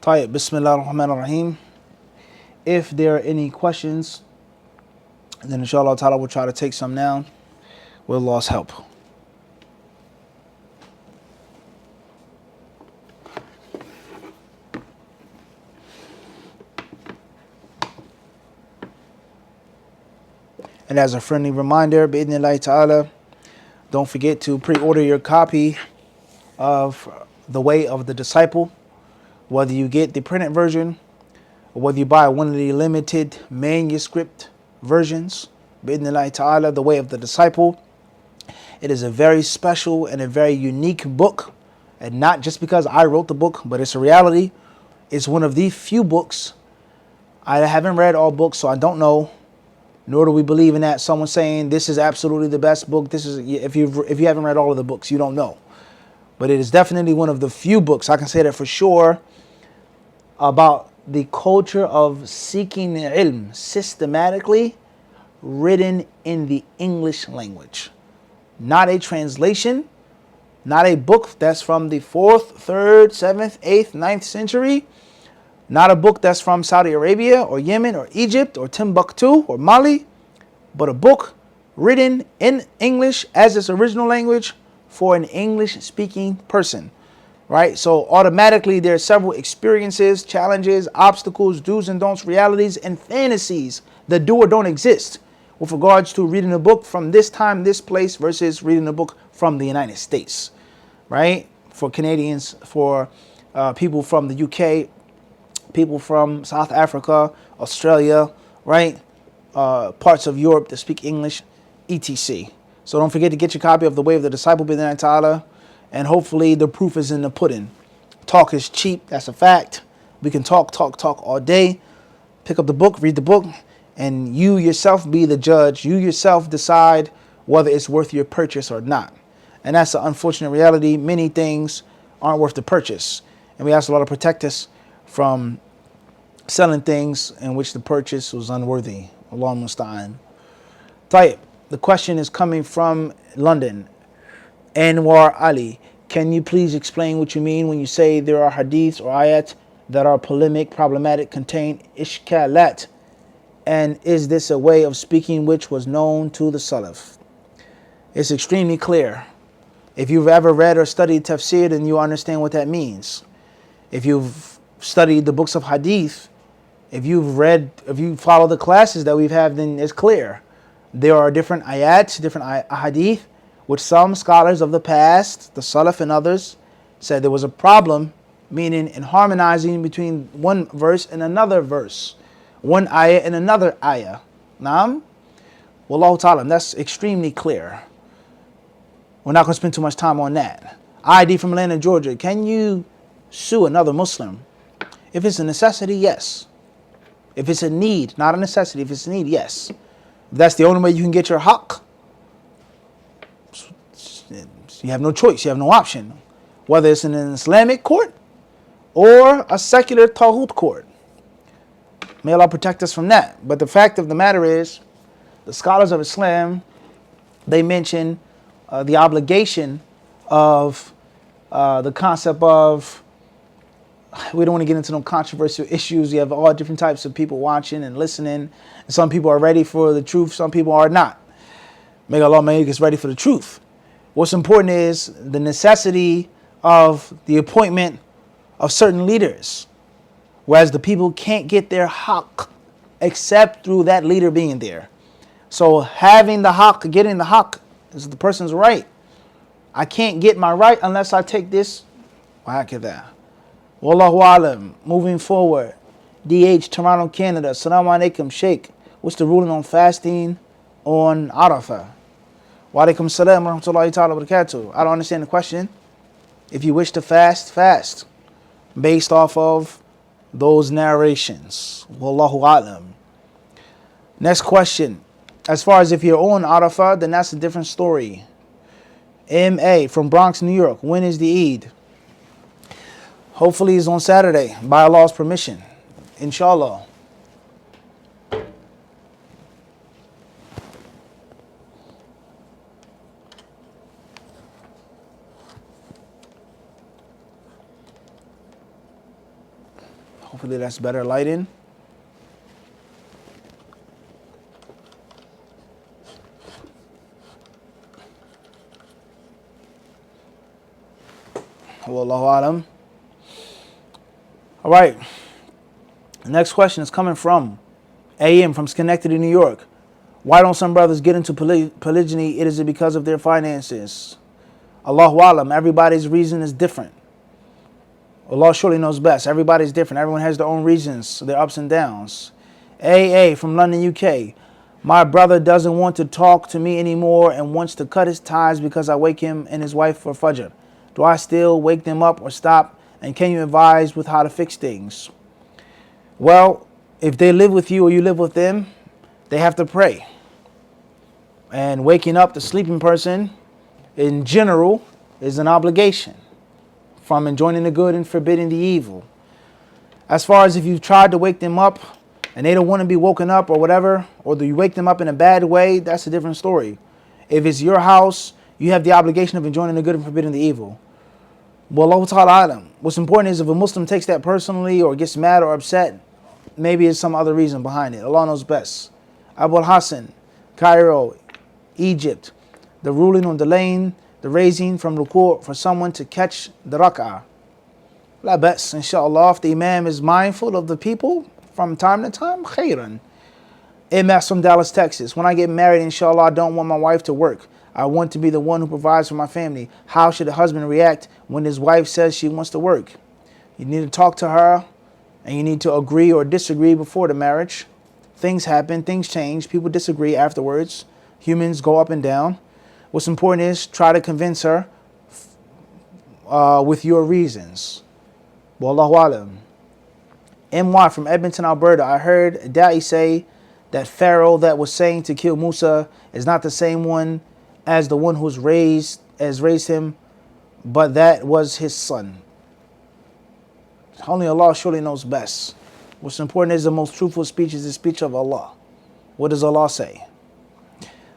طيب, Bismillah ar-Rahman ar-Rahim. If there are any questions, then inshallah ta'ala we'll try to take some now with Allah's help. And as a friendly reminder, bi'idhnillahi ta'ala, don't forget to pre-order your copy of The Way of the Disciple, whether you get the printed version or whether you buy one of the limited manuscript versions. Bi'idhnillahi ta'ala, The Way of the Disciple. It is a very special and a very unique book, and not just because I wrote the book, but it's a reality. It's one of the few books. I haven't read all books, so I don't know, nor do we believe in that. Someone saying this is absolutely the best book. This is, if you haven't read all of the books, you don't know. But it is definitely one of the few books, I can say that for sure, about the culture of seeking ilm systematically, written in the English language. Not a translation, not a book that's from the 4th, 3rd, 7th, 8th, 9th century, not a book that's from Saudi Arabia or Yemen or Egypt or Timbuktu or Mali, but a book written in English as its original language for an English-speaking person, right? So automatically there are several experiences, challenges, obstacles, do's and don'ts, realities, and fantasies that do or don't exist with regards to reading a book from this time, this place, versus reading a book from the United States, right? For Canadians, for people from the UK, people from South Africa, Australia, right? Parts of Europe that speak English, etc. So don't forget to get your copy of The Way of the Disciple, bi'idhnillahi ta'ala, and hopefully the proof is in the pudding. Talk is cheap, that's a fact. We can talk all day. Pick up the book, read the book, and you yourself be the judge. You yourself decide whether it's worth your purchase or not. And that's the unfortunate reality. Many things aren't worth the purchase. And we ask Allah to protect us from selling things in which the purchase was unworthy. Allahu musta'an. Tayyip. The question is coming from London. Anwar Ali. Can you please explain what you mean when you say there are hadiths or ayat that are polemic, problematic, contain ishkalat? And is this a way of speaking which was known to the Salaf? It's extremely clear. If you've ever read or studied tafsir, then you understand what that means. If you've studied the books of hadith, if you follow the classes that we've had, then it's clear. There are different ayats, different hadith, which some scholars of the past, the Salaf and others, said there was a problem, meaning in harmonizing between one verse and another verse, one ayah and another ayah. Naam? Wallahu ta'ala, that's extremely clear. We're not going to spend too much time on that. ID from Atlanta, Georgia. Can you sue another Muslim? If it's a necessity, yes. If it's a need, not a necessity, if it's a need, yes. If that's the only way you can get your haqq, you have no choice, you have no option. Whether it's in an Islamic court or a secular Taghut court. May Allah protect us from that. But the fact of the matter is, the scholars of Islam, they mention the obligation of the concept of, we don't want to get into no controversial issues. You have all different types of people watching and listening. And some people are ready for the truth, some people are not. May Allah make us ready for the truth. What's important is the necessity of the appointment of certain leaders, whereas the people can't get their haqq except through that leader being there. So having the haqq, getting the haqq, is the person's right. I can't get my right unless I take this. Wallahu alam. Moving forward. DH, Toronto, Canada. Assalamu alaikum, Sheikh. What's the ruling on fasting on Arafah? Wa alaikum salam wa rahmatullahi ta'ala wa barakatuh. I don't understand the question. If you wish to fast, fast. Based off of those narrations. Wallahu alam. Next question. As far as if you're on Arafah, then that's a different story. MA from Bronx, New York. When is the Eid? Hopefully it's on Saturday, by Allah's permission. Inshallah. Hopefully that's better lighting. Wallahu alam. All right. The next question is coming from AM from Schenectady, New York. Why don't some brothers get into polygyny? Is it because of their finances? Allahu alam. Everybody's reason is different. Allah surely knows best. Everybody's different. Everyone has their own reasons, their ups and downs. AA from London, UK. My brother doesn't want to talk to me anymore and wants to cut his ties because I wake him and his wife for Fajr. Do I still wake them up or stop? And can you advise with how to fix things? Well, if they live with you or you live with them, they have to pray. And waking up the sleeping person in general is an obligation from enjoining the good and forbidding the evil. As far as if you've tried to wake them up and they don't want to be woken up or whatever, or do you wake them up in a bad way, that's a different story. If it's your house, you have the obligation of enjoining the good and forbidding the evil. Wallahu ta'ala alam. What's important is if a Muslim takes that personally or gets mad or upset, maybe it's some other reason behind it. Allah knows best. Abu al-Hassan, Cairo, Egypt. The ruling on delaying the raising from ruku' for someone to catch the rak'ah. La bas, inshallah, if the imam is mindful of the people from time to time, khairan. MS from Dallas, Texas. When I get married, inshallah, I don't want my wife to work. I want to be the one who provides for my family. How should a husband react when his wife says she wants to work? You need to talk to her and you need to agree or disagree before the marriage. Things happen, things change, people disagree afterwards. Humans go up and down. What's important is try to convince her with your reasons. Wallahu alam. MY from Edmonton, Alberta. I heard Da'i say that Pharaoh that was saying to kill Musa is not the same one as the one who's raised him, but that was his son. Only Allah surely knows best. What's important is the most truthful speech is the speech of Allah. What does Allah say?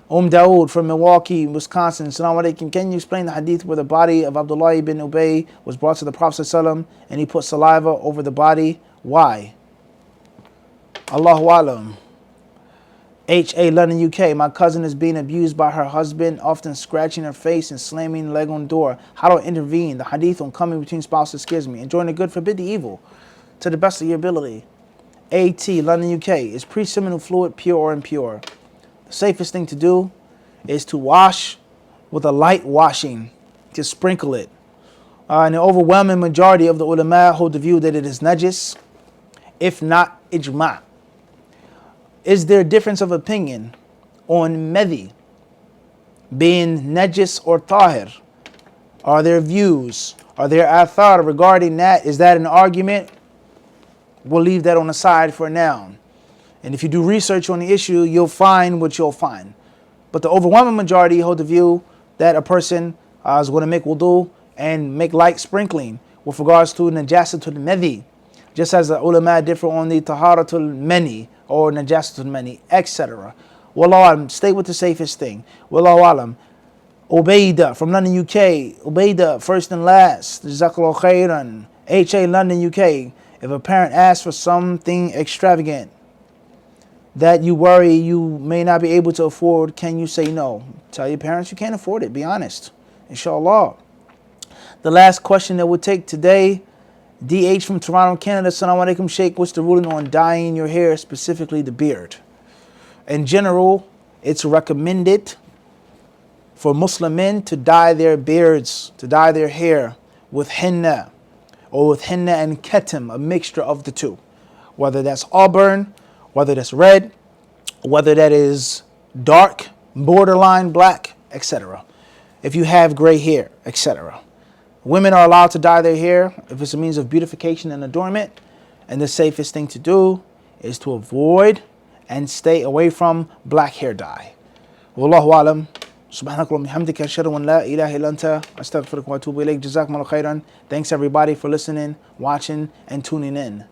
Dawood from Milwaukee, Wisconsin. Assalamu alaikum. Can you explain the hadith where the body of Abdullah ibn Ubay was brought to the Prophet ﷺ and he put saliva over the body? Why? Allahu alam. HA, London, UK. My cousin is being abused by her husband, often scratching her face and slamming the leg on the door. How do I intervene? The hadith on coming between spouses scares me. Enjoying the good, forbid the evil to the best of your ability. AT, London, UK. Is pre-seminal fluid pure or impure? The safest thing to do is to wash with a light washing, to sprinkle it. And the overwhelming majority of the ulama hold the view that it is najis, if not ijma'. Is there a difference of opinion on medhi being najis or tahir? Are there views? Are there athar regarding that? Is that an argument? We'll leave that on the side for now. And if you do research on the issue, you'll find what you'll find. But the overwhelming majority hold the view that a person is going to make wudu and make light sprinkling with regards to najasatul medhi, just as the ulama differ on the taharatul mani or najasatul mani, etc. Wallahu alam, stay with the safest thing. Wallahu alam. Ubayda from London, UK. Ubayda, first and last. Jazakallahu khairan. HA, London, UK. If a parent asks for something extravagant that you worry you may not be able to afford, can you say no? Tell your parents you can't afford it. Be honest. Inshallah. The last question that we'll take today. DH from Toronto, Canada. Assalamu alaikum, Sheikh. What's the ruling on dyeing your hair, specifically the beard? In general, it's recommended for Muslim men to dye their beards, to dye their hair with henna, or with henna and ketam, a mixture of the two. Whether that's auburn, whether that's red, whether that is dark, borderline black, etc. If you have gray hair, etc. Women are allowed to dye their hair if it's a means of beautification and adornment. And the safest thing to do is to avoid and stay away from black hair dye. Wallahu alam. Subhanakallahumma hamdika ashhadu an la ilaha illa anta astaghfiruka wa atubu ilayk. Jazakumullahu khairan. Thanks everybody for listening, watching, and tuning in.